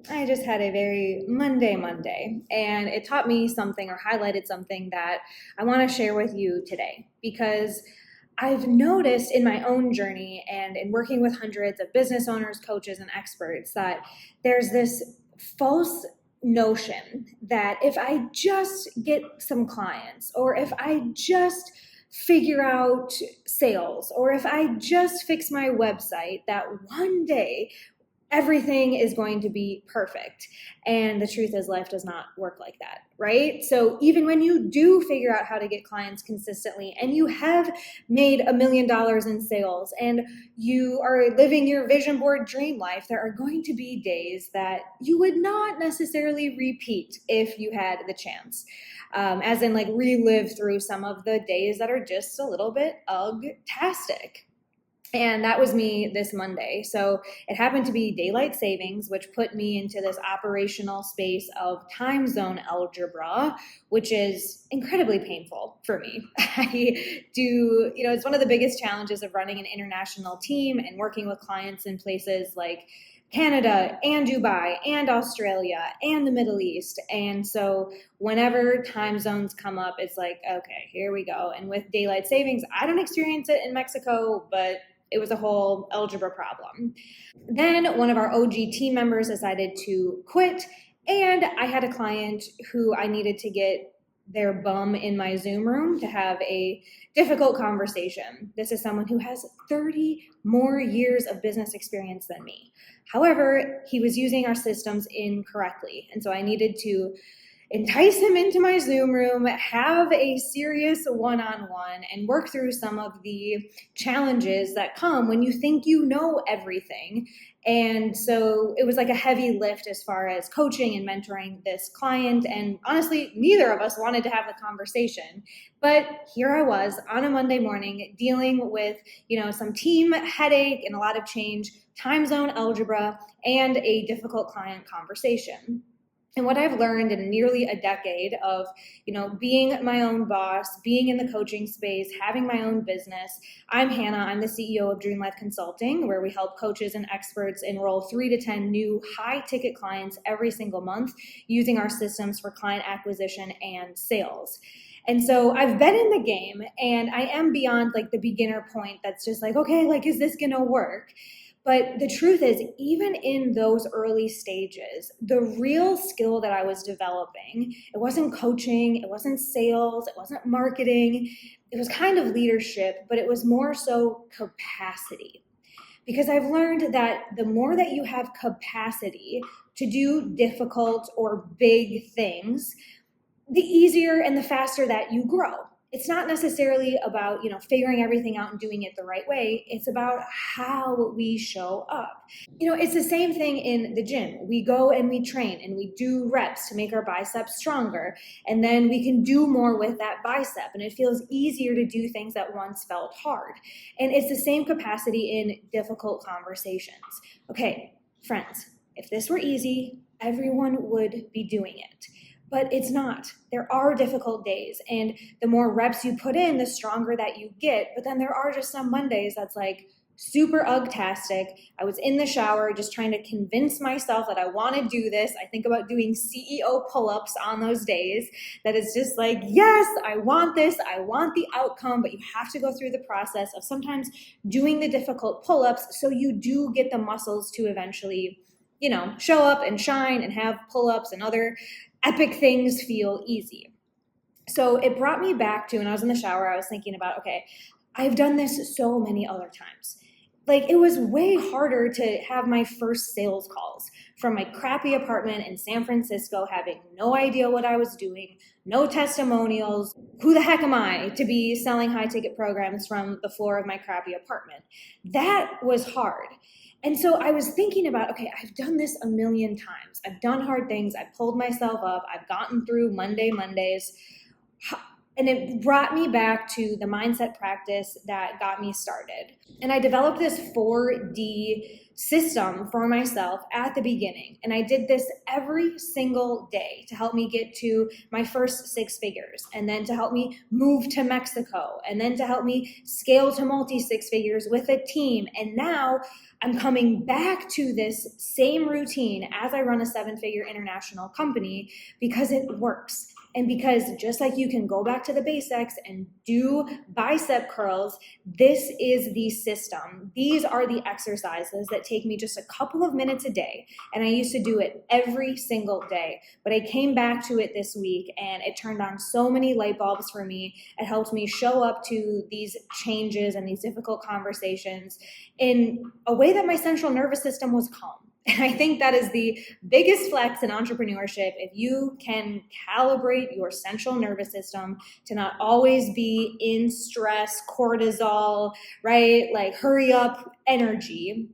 I just had a very Monday, and it taught me something or highlighted something that I want to share with you today because I've noticed in my own journey and in working with hundreds of business owners, coaches, and experts that there's this false notion that if I just get some clients or if I just figure out sales or if I just fix my website, that one day everything is going to be perfect. And the truth is, life does not work like that, right? So even when you do figure out how to get clients consistently and you have made $1 million in sales and you are living your vision board dream life, there are going to be days that you would not necessarily repeat if you had the chance. As in, like, relive through some of the days that are just a little bit ugh-tastic. And that was me this Monday. So it happened to be daylight savings, which put me into this operational space of time zone algebra, which is incredibly painful for me. I do, it's one of the biggest challenges of running an international team and working with clients in places like Canada and Dubai and Australia and the Middle East. And so whenever time zones come up, it's like, okay, here we go. And with daylight savings, I don't experience it in Mexico, but it was a whole algebra problem. Then one of our OG team members decided to quit, and I had a client who I needed to get their bum in my Zoom room to have a difficult conversation. This is someone who has 30 more years of business experience than me. However, he was using our systems incorrectly, and so I needed to entice him into my Zoom room, have a serious one-on-one, and work through some of the challenges that come when you think you know everything. And so it was like a heavy lift as far as coaching and mentoring this client. And honestly, neither of us wanted to have the conversation. But here I was on a Monday morning dealing with, some team headache and a lot of change, time zone algebra, and a difficult client conversation. And what I've learned in nearly a decade of, being my own boss, being in the coaching space, having my own business. I'm Hannah. I'm the CEO of Dream Life Consulting, where we help coaches and experts enroll 3 to 10 new high-ticket clients every single month using our systems for client acquisition and sales. And so I've been in the game, and I am beyond like the beginner point that's just like, okay, like, is this going to work? But the truth is, even in those early stages, the real skill that I was developing, it wasn't coaching, it wasn't sales, it wasn't marketing, it was kind of leadership, but it was more so capacity. Because I've learned that the more that you have capacity to do difficult or big things, the easier and the faster that you grow. It's not necessarily about, figuring everything out and doing it the right way. It's about how we show up. It's the same thing in the gym. We go and we train and we do reps to make our biceps stronger. And then we can do more with that bicep. And it feels easier to do things that once felt hard. And it's the same capacity in difficult conversations. Okay, friends, if this were easy, everyone would be doing it. But it's not. There are difficult days, and the more reps you put in, the stronger that you get. But then there are just some Mondays that's like super ugtastic. I was in the shower just trying to convince myself that I want to do this. I think about doing CEO pull-ups on those days. That is just like, yes, I want this. I want the outcome, but you have to go through the process of sometimes doing the difficult pull-ups so you do get the muscles to eventually, show up and shine and have pull-ups and other epic things feel easy. So it brought me back to when I was in the shower, I was thinking about, okay, I've done this so many other times. Like, it was way harder to have my first sales calls from my crappy apartment in San Francisco, having no idea what I was doing, no testimonials. Who the heck am I to be selling high ticket programs from the floor of my crappy apartment? That was hard. And so I was thinking about, okay, I've done this a million times. I've done hard things. I've pulled myself up. I've gotten through Mondays. And it brought me back to the mindset practice that got me started. And I developed this 4D system for myself at the beginning. And I did this every single day to help me get to my first 6 figures, and then to help me move to Mexico, and then to help me scale to multi 6 figures with a team. And now I'm coming back to this same routine as I run a 7-figure international company because it works. And because just like you can go back to the basics and do bicep curls, this is the system. These are the exercises that take me just a couple of minutes a day. And I used to do it every single day. But I came back to it this week, and it turned on so many light bulbs for me. It helped me show up to these changes and these difficult conversations in a way that my central nervous system was calm. And I think that is the biggest flex in entrepreneurship. If you can calibrate your central nervous system to not always be in stress, cortisol, right? Like hurry up energy.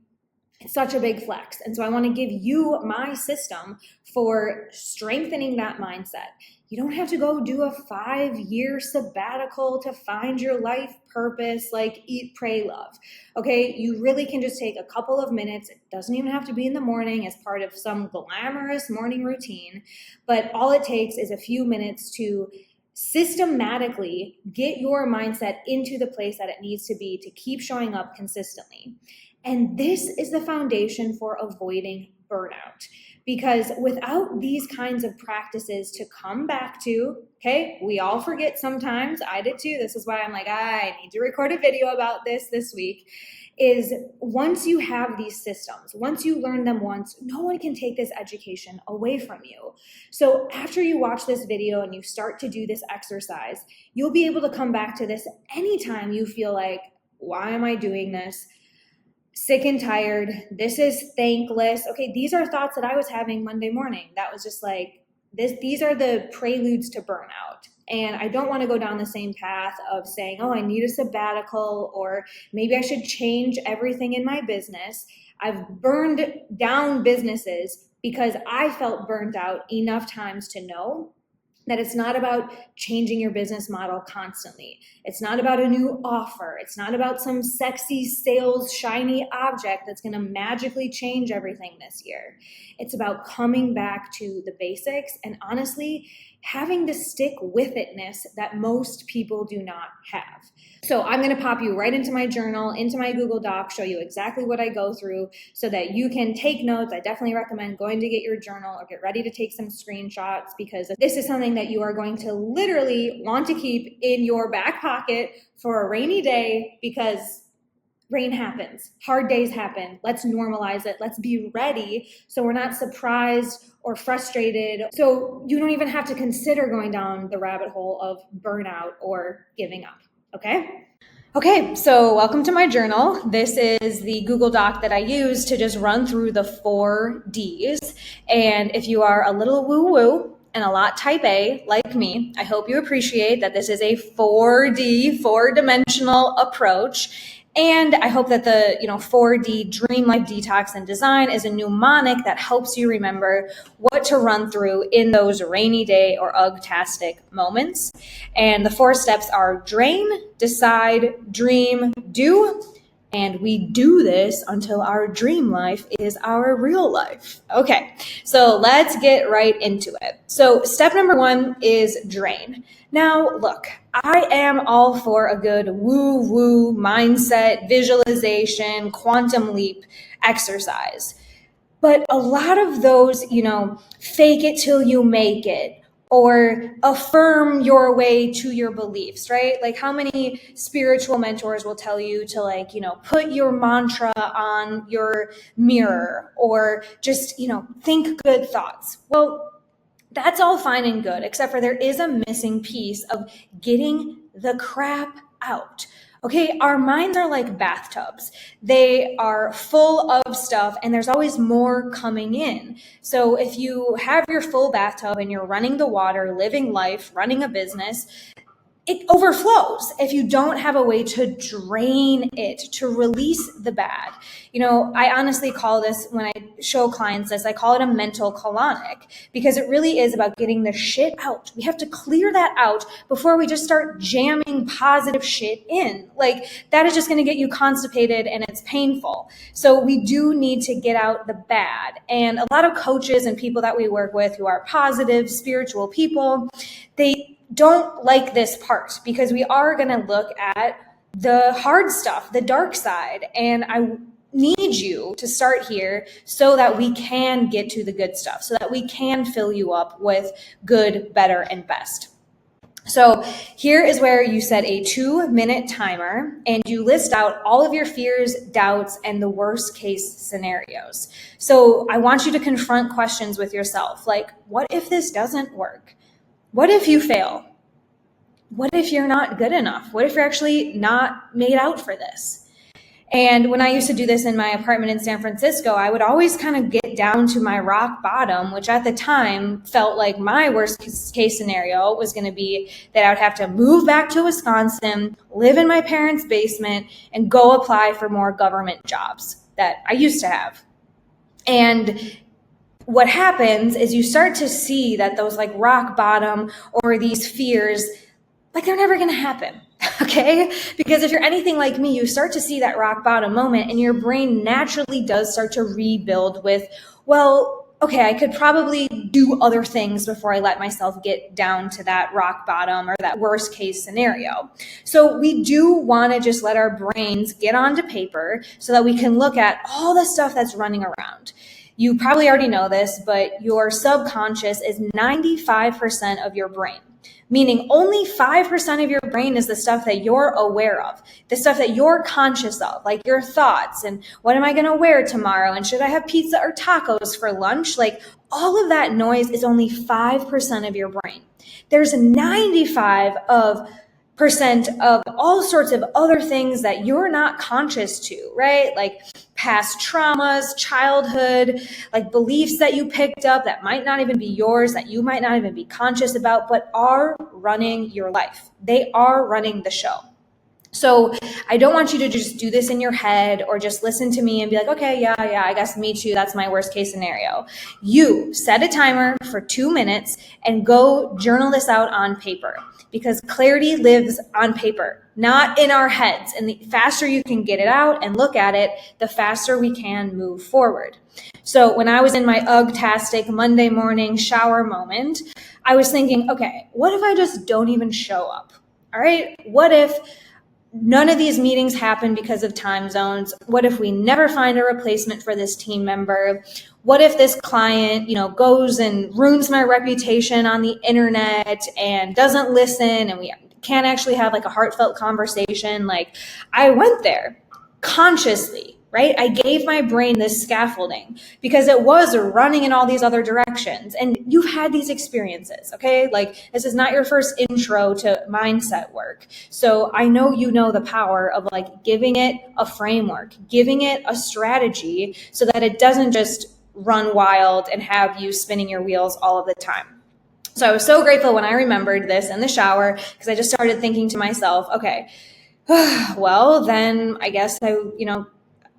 It's such a big flex. And so I want to give you my system for strengthening that mindset. You don't have to go do a 5-year sabbatical to find your life purpose, like eat, pray, love. Okay, you really can just take a couple of minutes. It doesn't even have to be in the morning as part of some glamorous morning routine, but all it takes is a few minutes to systematically get your mindset into the place that it needs to be to keep showing up consistently. And this is the foundation for avoiding burnout. Because without these kinds of practices to come back to, okay, we all forget sometimes, I did too, this is why I'm like, I need to record a video about this week, is once you have these systems, once you learn them once, no one can take this education away from you. So after you watch this video and you start to do this exercise, you'll be able to come back to this anytime you feel like, why am I doing this? Sick and tired. This is thankless. Okay, these are thoughts that I was having Monday morning. That was just like, these are the preludes to burnout. And I don't want to go down the same path of saying, oh, I need a sabbatical, or maybe I should change everything in my business. I've burned down businesses because I felt burned out enough times to know that it's not about changing your business model constantly. It's not about a new offer. It's not about some sexy sales shiny object that's going to magically change everything this year. It's about coming back to the basics and honestly having the stick with itness that most people do not have. So I'm going to pop you right into my journal, into my Google Doc, show you exactly what I go through so that you can take notes. I definitely recommend going to get your journal or get ready to take some screenshots, because this is something that you are going to literally want to keep in your back pocket for a rainy day, because rain happens, hard days happen. Let's normalize it. Let's be ready so we're not surprised or frustrated. So you don't even have to consider going down the rabbit hole of burnout or giving up. Okay, so welcome to my journal. This is the Google Doc that I use to just run through the 4 Ds. And if you are a little woo-woo and a lot type A like me, I hope you appreciate that this is a 4D, 4-dimensional approach. And I hope that the 4D Dream Life Detox and Design is a mnemonic that helps you remember what to run through in those rainy day or ugtastic moments. And the 4 steps are drain, decide, dream, do. And we do this until our dream life is our real life. Okay, so let's get right into it. So step number 1 is drain. Now, look, I am all for a good woo-woo mindset, visualization, quantum leap exercise. But a lot of those, fake it till you make it, or affirm your way to your beliefs, right? Like, how many spiritual mentors will tell you to put your mantra on your mirror, or just, think good thoughts. Well, that's all fine and good, except for there is a missing piece of getting the crap out. Okay, our minds are like bathtubs. They are full of stuff, and there's always more coming in. So if you have your full bathtub and you're running the water, living life, running a business, it overflows if you don't have a way to drain it, to release the bad. I honestly call this, when I show clients this, I call it a mental colonic, because it really is about getting the shit out. We have to clear that out before we just start jamming positive shit in. Like, that is just going to get you constipated and it's painful. So we do need to get out the bad. And a lot of coaches and people that we work with who are positive, spiritual people, they don't like this part, because we are going to look at the hard stuff, the dark side. And I need you to start here so that we can get to the good stuff, so that we can fill you up with good, better, and best. So here is where you set a 2-minute timer and you list out all of your fears, doubts, and the worst case scenarios. So I want you to confront questions with yourself, like, what if this doesn't work? What if you fail? What if you're not good enough? What if you're actually not made out for this? And when I used to do this in my apartment in San Francisco, I would always kind of get down to my rock bottom, which at the time felt like my worst case scenario was going to be that I would have to move back to Wisconsin, live in my parents' basement, and go apply for more government jobs that I used to have. And what happens is you start to see that those like rock bottom or these fears, like, they're never going to happen. Okay? Because if you're anything like me, you start to see that rock bottom moment and your brain naturally does start to rebuild with, well, okay, I could probably do other things before I let myself get down to that rock bottom or that worst case scenario. So we do want to just let our brains get onto paper so that we can look at all the stuff that's running around. You probably already know this, but your subconscious is 95% of your brain, meaning only 5% of your brain is the stuff that you're aware of, the stuff that you're conscious of, like your thoughts and what am I going to wear tomorrow? And should I have pizza or tacos for lunch? Like, all of that noise is only 5% of your brain. There's 95% of all sorts of other things that you're not conscious to, right? Like past traumas, childhood, like beliefs that you picked up that might not even be yours, that you might not even be conscious about, but are running your life. They are running the show. So I don't want you to just do this in your head or just listen to me and be like, okay, yeah, I guess me too. That's my worst case scenario. You set a timer for 2 minutes and go journal this out on paper, because clarity lives on paper, not in our heads. And the faster you can get it out and look at it, the faster we can move forward. So when I was in my ugh-tastic Monday morning shower moment, I was thinking, okay, what if I just don't even show up? All right. What if none of these meetings happen because of time zones? What if we never find a replacement for this team member? What if this client, goes and ruins my reputation on the internet and doesn't listen and we can't actually have like a heartfelt conversation? Like, I went there consciously, right? I gave my brain this scaffolding because it was running in all these other directions. And you've had these experiences, okay? Like, this is not your first intro to mindset work. So I know you know the power of like giving it a framework, giving it a strategy so that it doesn't just run wild and have you spinning your wheels all of the time. So I was so grateful when I remembered this in the shower, because I just started thinking to myself, okay, well, then I guess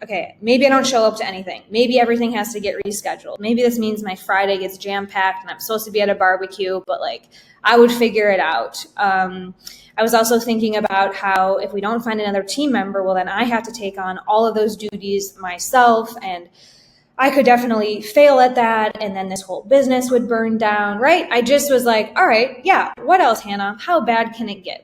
okay, maybe I don't show up to anything. Maybe everything has to get rescheduled. Maybe this means my Friday gets jam-packed and I'm supposed to be at a barbecue, but like, I would figure it out. I was also thinking about how if we don't find another team member, well, then I have to take on all of those duties myself, and I could definitely fail at that, and then this whole business would burn down, right? I just was like, all right, yeah, what else, Hannah? How bad can it get?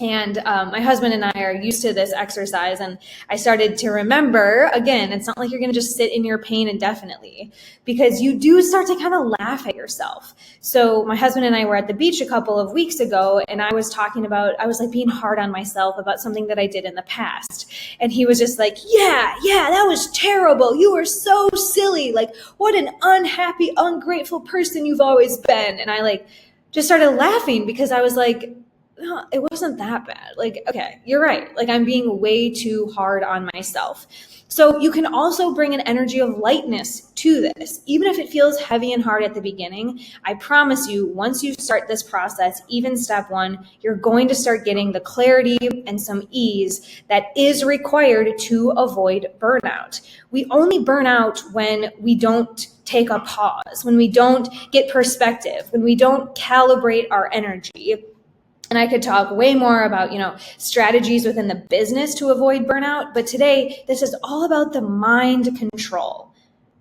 And my husband and I are used to this exercise, and I started to remember, again, it's not like you're going to just sit in your pain indefinitely, because you do start to kind of laugh at yourself. So my husband and I were at the beach a couple of weeks ago, and I was like being hard on myself about something that I did in the past. And he was just like, yeah, that was terrible. You were so silly. Like, what an unhappy, ungrateful person you've always been. And I like just started laughing because I was like, no, it wasn't that bad. Like, okay, you're right. Like, I'm being way too hard on myself. So you can also bring an energy of lightness to this. Even if it feels heavy and hard at the beginning, I promise you, once you start this process, even step one, you're going to start getting the clarity and some ease that is required to avoid burnout. We only burn out when we don't take a pause, when we don't get perspective, when we don't calibrate our energy. And I could talk way more about, strategies within the business to avoid burnout. But today, this is all about the mind control,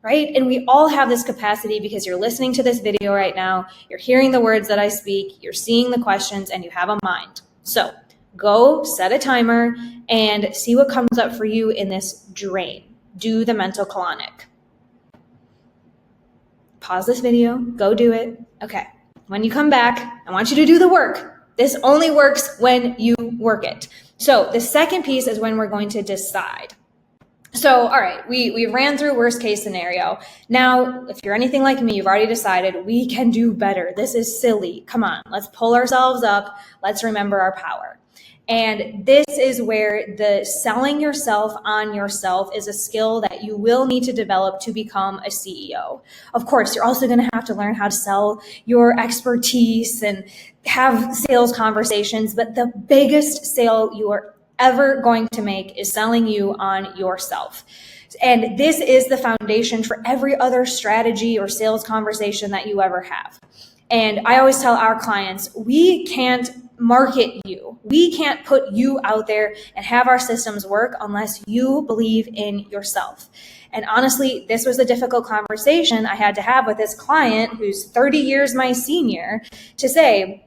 right? And we all have this capacity because you're listening to this video right now. You're hearing the words that I speak. You're seeing the questions and you have a mind. So go set a timer and see what comes up for you in this drain. Do the mental colonic. Pause this video. Go do it. Okay. When you come back, I want you to do the work. This only works when you work it. So the second piece is when we're going to decide. So, all right, we ran through worst case scenario. Now, if you're anything like me, you've already decided we can do better. This is silly. Come on, let's pull ourselves up. Let's remember our power. And this is where the selling yourself on yourself is a skill that you will need to develop to become a CEO. Of course, you're also going to have to learn how to sell your expertise and have sales conversations, but the biggest sale you are ever going to make is selling you on yourself. And this is the foundation for every other strategy or sales conversation that you ever have. And I always tell our clients, we can't market you. We can't put you out there and have our systems work unless you believe in yourself. And honestly, this was a difficult conversation I had to have with this client who's 30 years my senior to say,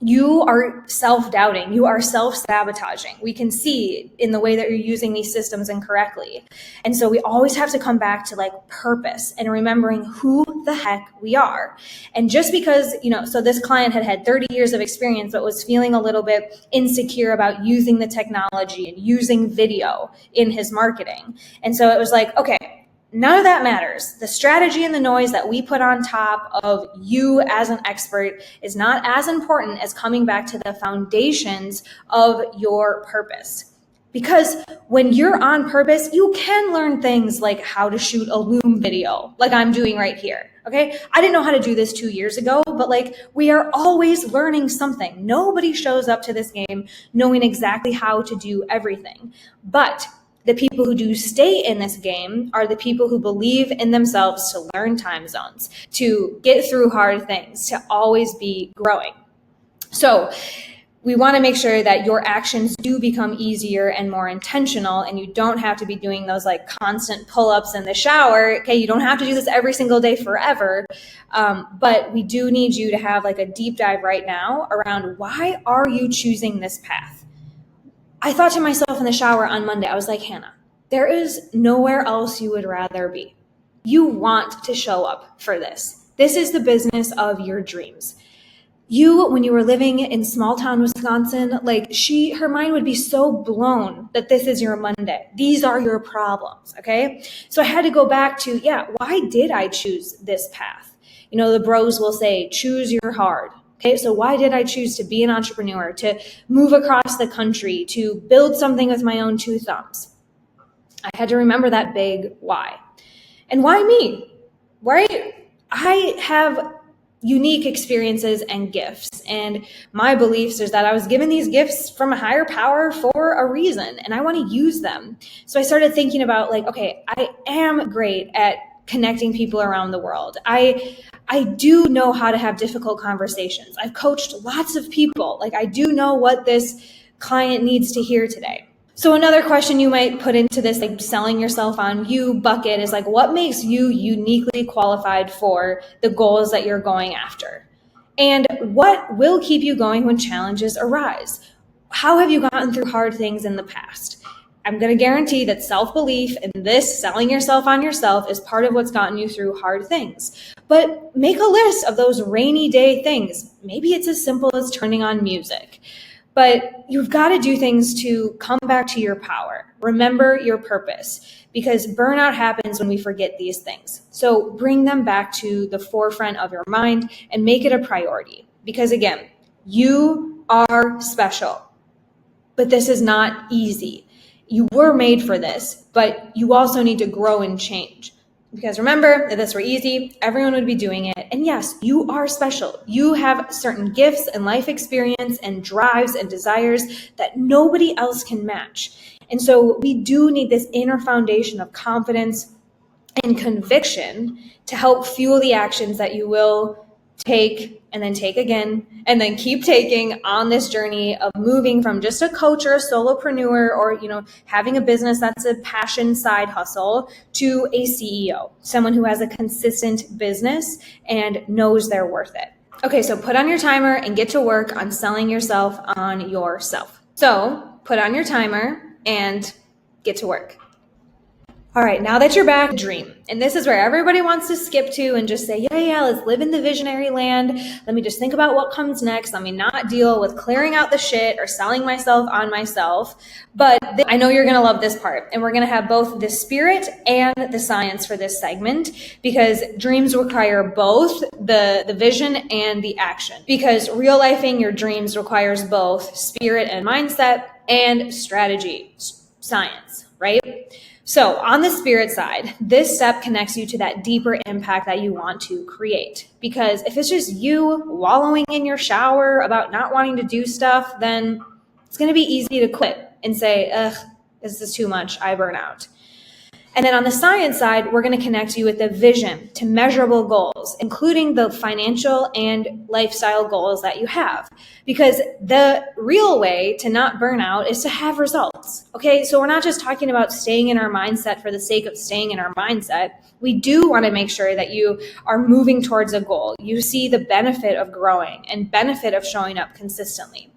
you are self-doubting. You are self-sabotaging. We can see in the way that you're using these systems incorrectly. And so we always have to come back to purpose and remembering who the heck we are. And just because, so this client had 30 years of experience, but was feeling a little bit insecure about using the technology and using video in his marketing. And so it was okay, none of that matters. The strategy and the noise that we put on top of you as an expert is not as important as coming back to the foundations of your purpose. Because when you're on purpose, you can learn things like how to shoot a Loom video, like I'm doing right here. Okay. I didn't know how to do this 2 years ago, but we are always learning something. Nobody shows up to this game knowing exactly how to do everything. But the people who do stay in this game are the people who believe in themselves to learn time zones, to get through hard things, to always be growing. So we want to make sure that your actions do become easier and more intentional, and you don't have to be doing those constant pull-ups in the shower. Okay, you don't have to do this every single day forever, but we do need you to have a deep dive right now around why are you choosing this path? I thought to myself in the shower on Monday, I was like, Hannah, there is nowhere else you would rather be. You want to show up for this. This is the business of your dreams. You, when you were living in small town Wisconsin, her mind would be so blown that this is your Monday. These are your problems, okay? So I had to go back to, why did I choose this path? The bros will say, choose your hard. Okay, so why did I choose to be an entrepreneur, to move across the country, to build something with my own two thumbs? I had to remember that big why. And why me? Right? I have unique experiences and gifts. And my beliefs is that I was given these gifts from a higher power for a reason, and I want to use them. So I started thinking about okay, I am great at connecting people around the world. I do know how to have difficult conversations. I've coached lots of people. I do know what this client needs to hear today. So another question you might put into this selling yourself on you bucket is what makes you uniquely qualified for the goals that you're going after? And what will keep you going when challenges arise? How have you gotten through hard things in the past? I'm going to guarantee that self-belief and this selling yourself on yourself is part of what's gotten you through hard things. But make a list of those rainy day things. Maybe it's as simple as turning on music. But you've got to do things to come back to your power. Remember your purpose, because burnout happens when we forget these things. So bring them back to the forefront of your mind and make it a priority. Because again, you are special, but this is not easy. You were made for this, but you also need to grow and change. Because remember, if this were easy, everyone would be doing it. And yes, you are special. You have certain gifts and life experience and drives and desires that nobody else can match. And so we do need this inner foundation of confidence and conviction to help fuel the actions that you will take and then take again and then keep taking on this journey of moving from just a coach or a solopreneur or having a business that's a passion side hustle to a CEO, someone who has a consistent business and knows they're worth it. Okay, so put on your timer and get to work on selling yourself on yourself. So put on your timer and get to work. All right, now that you're back, dream. And this is where everybody wants to skip to and just say, yeah, let's live in the visionary land. Let me just think about what comes next. Let me not deal with clearing out the shit or selling myself on myself. But I know you're going to love this part. And we're going to have both the spirit and the science for this segment because dreams require both the vision and the action. Because real lifing your dreams requires both spirit and mindset and strategy, science, right? So on the spirit side, this step connects you to that deeper impact that you want to create. Because if it's just you wallowing in your shower about not wanting to do stuff, then it's going to be easy to quit and say, ugh, this is too much, I burn out. And then on the science side, we're going to connect you with the vision to measurable goals, including the financial and lifestyle goals that you have. Because the real way to not burn out is to have results. Okay, so we're not just talking about staying in our mindset for the sake of staying in our mindset. We do want to make sure that you are moving towards a goal. You see the benefit of growing and benefit of showing up consistently.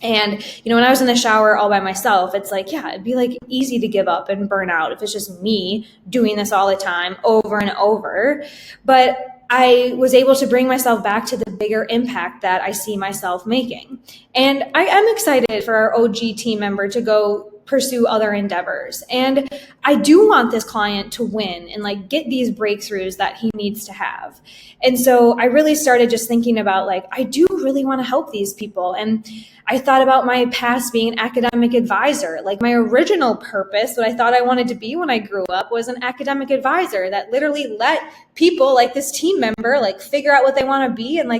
And, when I was in the shower all by myself, it's like, yeah, it'd be like easy to give up and burn out if it's just me doing this all the time over and over. But I was able to bring myself back to the bigger impact that I see myself making. And I am excited for our OG team member to go pursue other endeavors. And I do want this client to win and get these breakthroughs that he needs to have. And so I really started just thinking about I do really want to help these people. And I thought about my past being an academic advisor. My original purpose, what I thought I wanted to be when I grew up was an academic advisor that literally let people like this team member figure out what they want to be and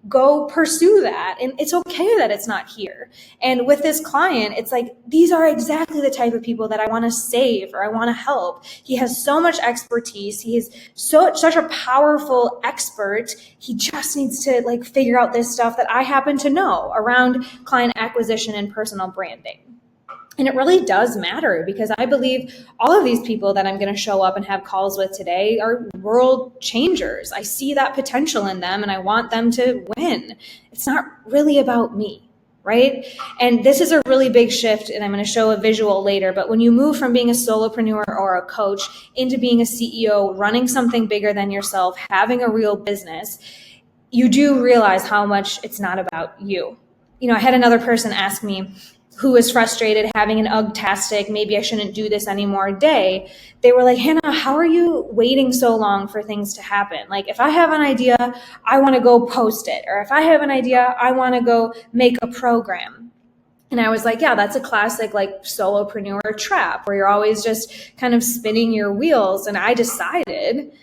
go pursue that. And it's okay that it's not here. And with this client, it's these are exactly the type of people that I want to save or I want to help. He has so much expertise. He is such a powerful expert. He just needs to figure out this stuff that I happen to know around client acquisition and personal branding. And it really does matter because I believe all of these people that I'm going to show up and have calls with today are world changers. I see that potential in them and I want them to win. It's not really about me, right? And this is a really big shift, and I'm going to show a visual later, but when you move from being a solopreneur or a coach into being a CEO, running something bigger than yourself, having a real business, you do realize how much it's not about you. I had another person ask me, who was frustrated having an UGtastic, maybe I shouldn't do this anymore day. They were like, Hannah, how are you waiting so long for things to happen? If I have an idea, I want to go post it. Or if I have an idea, I want to go make a program. And I was like, yeah, that's a classic solopreneur trap where you're always just kind of spinning your wheels. And I decided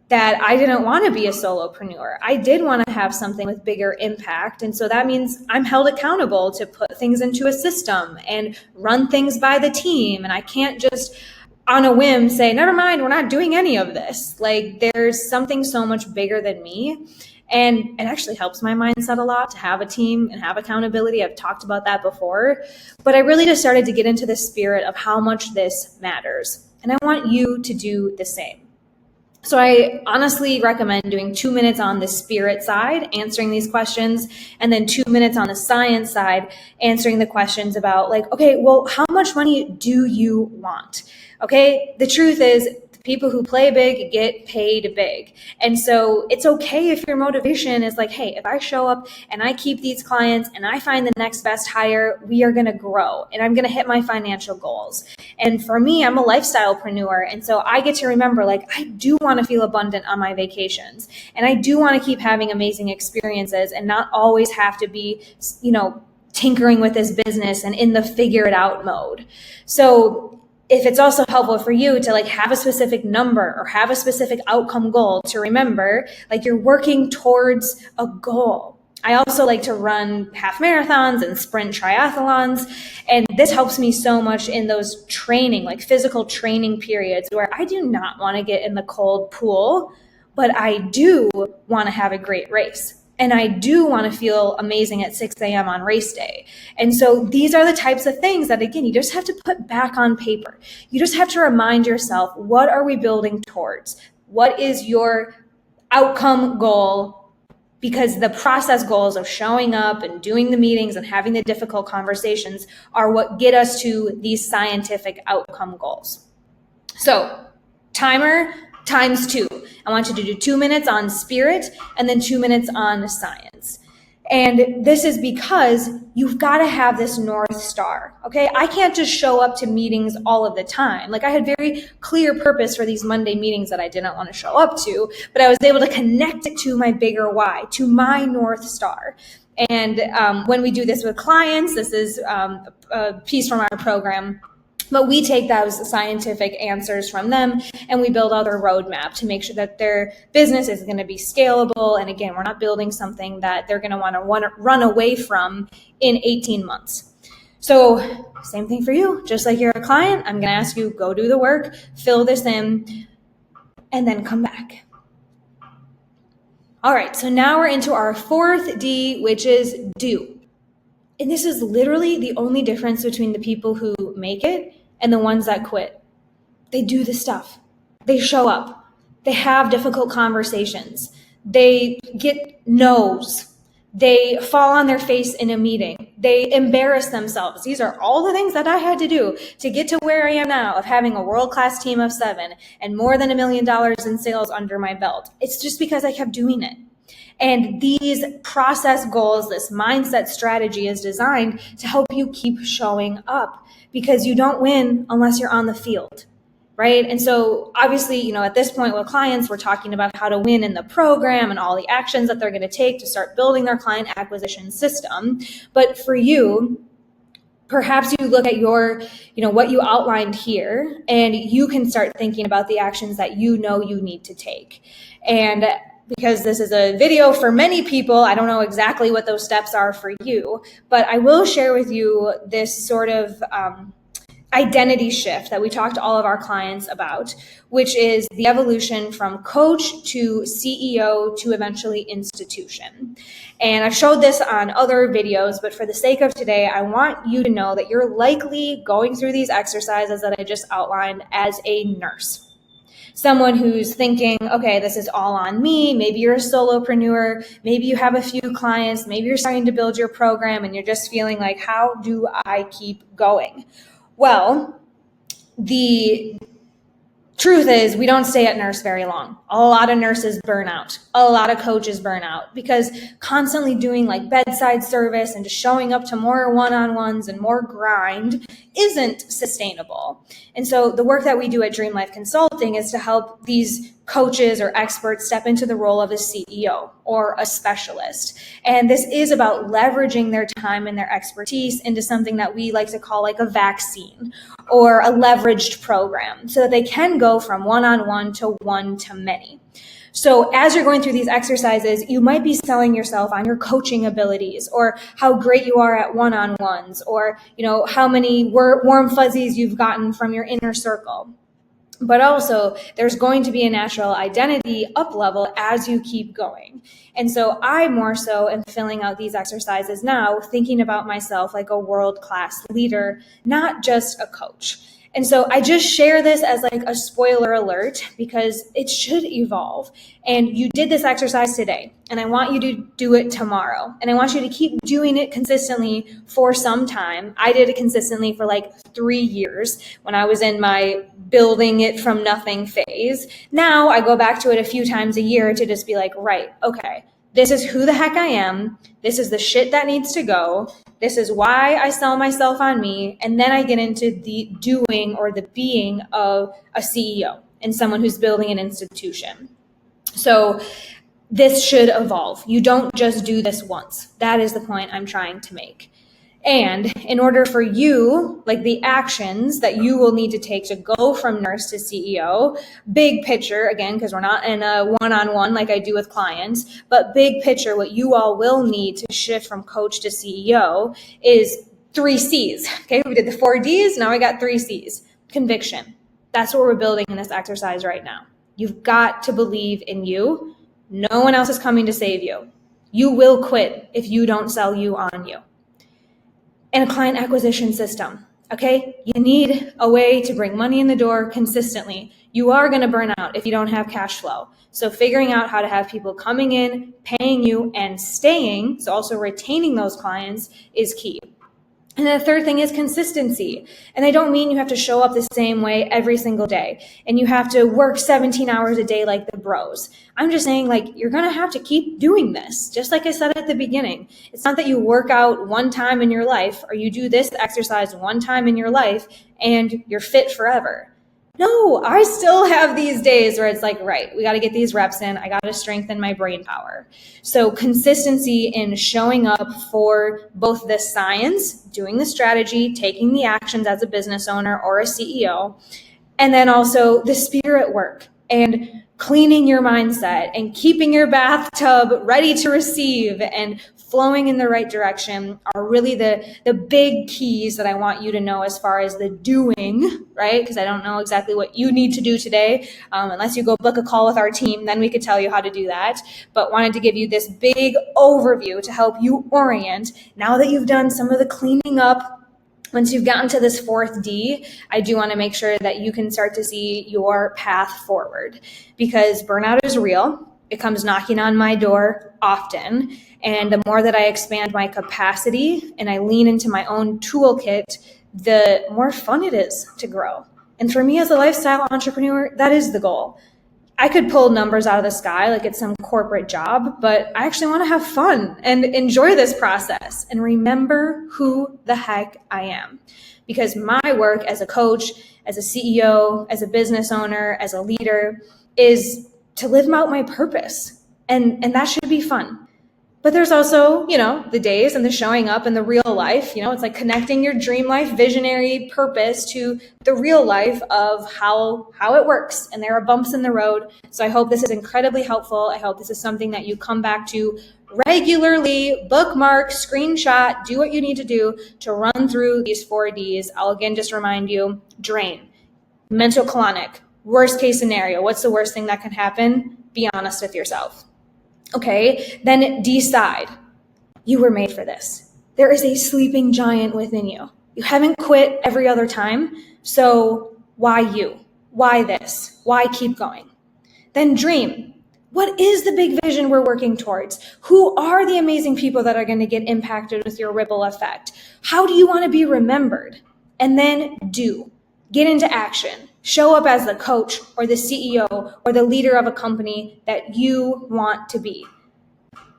that I didn't want to be a solopreneur. I did want to have something with bigger impact. And so that means I'm held accountable to put things into a system and run things by the team. And I can't just on a whim say, never mind, we're not doing any of this. There's something so much bigger than me. And it actually helps my mindset a lot to have a team and have accountability. I've talked about that before. But I really just started to get into the spirit of how much this matters. And I want you to do the same. So I honestly recommend doing 2 minutes on the spirit side, answering these questions, and then 2 minutes on the science side, answering the questions about okay, well, how much money do you want? Okay, the truth is people who play big get paid big. And so it's okay if your motivation is hey, if I show up and I keep these clients and I find the next best hire, we are going to grow and I'm going to hit my financial goals. And for me, I'm a lifestylepreneur. And so I get to remember, I do want to feel abundant on my vacations. And I do want to keep having amazing experiences and not always have to be, tinkering with this business and in the figure it out mode. So if it's also helpful for you to like have a specific number or have a specific outcome goal to remember, like you're working towards a goal. I also like to run half marathons and sprint triathlons. And this helps me so much in those training, like physical training periods where I do not want to get in the cold pool, but I do want to have a great race. And I do want to feel amazing at 6 a.m. on race day. And so these are the types of things that, again, you just have to put back on paper. You just have to remind yourself, what are we building towards? What is your outcome goal? Because the process goals of showing up and doing the meetings and having the difficult conversations are what get us to these scientific outcome goals. So timer times 2. I want you to do 2 minutes on spirit and then 2 minutes on science. And this is because you've got to have this North Star, okay? I can't just show up to meetings all of the time. Like I had very clear purpose for these Monday meetings that I didn't want to show up to, but I was able to connect it to my bigger why, to my North Star. And when we do this with clients, this is a piece from our program, but we take those scientific answers from them and we build out their roadmap to make sure that their business is going to be scalable. And again, we're not building something that they're going to want to run away from in 18 months. So same thing for you. Just like you're a client, I'm going to ask you, go do the work, fill this in, and then come back. All right, so now we're into our 4th D, which is do. And this is literally the only difference between the people who make it and the ones that quit. They do the stuff. They show up. They have difficult conversations. They get no's. They fall on their face in a meeting. They embarrass themselves. These are all the things that I had to do to get to where I am now, of having a world-class team of 7 and more than $1 million in sales under my belt. It's just because I kept doing it. And these process goals, this mindset strategy is designed to help you keep showing up, because you don't win unless you're on the field, right? And so obviously, at this point with clients, we're talking about how to win in the program and all the actions that they're going to take to start building their client acquisition system. But for you, perhaps you look at your, what you outlined here, and you can start thinking about the actions that you need to take. And because this is a video for many people, I don't know exactly what those steps are for you, but I will share with you this sort of identity shift that we talk to all of our clients about, which is the evolution from coach to CEO to eventually institution. And I've showed this on other videos, but for the sake of today, I want you to know that you're likely going through these exercises that I just outlined as a nurse. Someone who's thinking, okay, this is all on me. Maybe you're a solopreneur. Maybe you have a few clients. Maybe you're starting to build your program and you're just feeling like, how do I keep going? Well, the truth is we don't stay at nurse very long. A lot of nurses burn out. A lot of coaches burn out because constantly doing like bedside service and just showing up to more one-on-ones and more grind isn't sustainable. And so the work that we do at Dream Life Consulting is to help these coaches or experts step into the role of a CEO or a specialist. And this is about leveraging their time and their expertise into something that we like to call like a vaccine or a leveraged program so that they can go from one-on-one to one to many. So as you're going through these exercises, you might be selling yourself on your coaching abilities or how great you are at one-on-ones or, how many warm fuzzies you've gotten from your inner circle. But also there's going to be a natural identity up level as you keep going. And so I more so am filling out these exercises now, thinking about myself like a world-class leader, not just a coach. And so I just share this as like a spoiler alert because it should evolve. And you did this exercise today, and I want you to do it tomorrow. And I want you to keep doing it consistently for some time. I did it consistently for like 3 years when I was in my building it from nothing phase. Now I go back to it a few times a year to just be like, right, okay, this is who the heck I am. This is the shit that needs to go. This is why I sell myself on me. And then I get into the doing or the being of a CEO and someone who's building an institution. So this should evolve. You don't just do this once. That is the point I'm trying to make. And in order for you, like the actions that you will need to take to go from nurse to CEO, big picture, again, because we're not in a one-on-one like I do with clients, but big picture, what you all will need to shift from coach to CEO is 3 C's. Okay, we did the 4 D's, now I got 3 C's. Conviction. That's what we're building in this exercise right now. You've got to believe in you. No one else is coming to save you. You will quit if you don't sell you on you. And a client acquisition system. Okay, you need a way to bring money in the door consistently. You are going to burn out if you don't have cash flow. So figuring out how to have people coming in, paying you, and staying, so also retaining those clients, is key. And the third thing is consistency. And I don't mean you have to show up the same way every single day and you have to work 17 hours a day like the bros. I'm just saying, like, you're going to have to keep doing this. Just like I said at the beginning, it's not that you work out one time in your life or you do this exercise one time in your life and you're fit forever. No, I still have these days where it's like, right, we got to get these reps in. I got to strengthen my brain power. So consistency in showing up for both the science, doing the strategy, taking the actions as a business owner or a CEO, and then also the spirit work and cleaning your mindset and keeping your bathtub ready to receive and flowing in the right direction are really the big keys that I want you to know as far as the doing, right? Because I don't know exactly what you need to do today. Unless you go book a call with our team, then we could tell you how to do that. But wanted to give you this big overview to help you orient. Now that you've done some of the cleaning up, once you've gotten to this 4th D, I do want to make sure that you can start to see your path forward, because burnout is real. It comes knocking on my door often. And the more that I expand my capacity and I lean into my own toolkit, the more fun it is to grow. And for me as a lifestyle entrepreneur, that is the goal. I could pull numbers out of the sky like it's some corporate job, but I actually want to have fun and enjoy this process and remember who the heck I am. Because my work as a coach, as a CEO, as a business owner, as a leader is to live out my purpose. And that should be fun. But there's also, the days and the showing up and the real life, it's like connecting your dream life, visionary purpose to the real life of how it works. And there are bumps in the road. So I hope this is incredibly helpful. I hope this is something that you come back to regularly, bookmark, screenshot, do what you need to do to run through these 4 Ds. I'll again just remind you, drain, mental colonic, worst case scenario. What's the worst thing that can happen? Be honest with yourself. Okay, then decide. You were made for this. There is a sleeping giant within you. You haven't quit every other time, so why you? Why this? Why keep going? Then dream. What is the big vision we're working towards? Who are the amazing people that are going to get impacted with your ripple effect? How do you want to be remembered? And then do. Get into action. Show up as the coach or the CEO or the leader of a company that you want to be.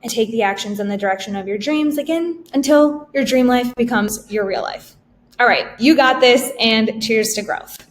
And take the actions in the direction of your dreams again until your dream life becomes your real life. All right, you got this, and cheers to growth.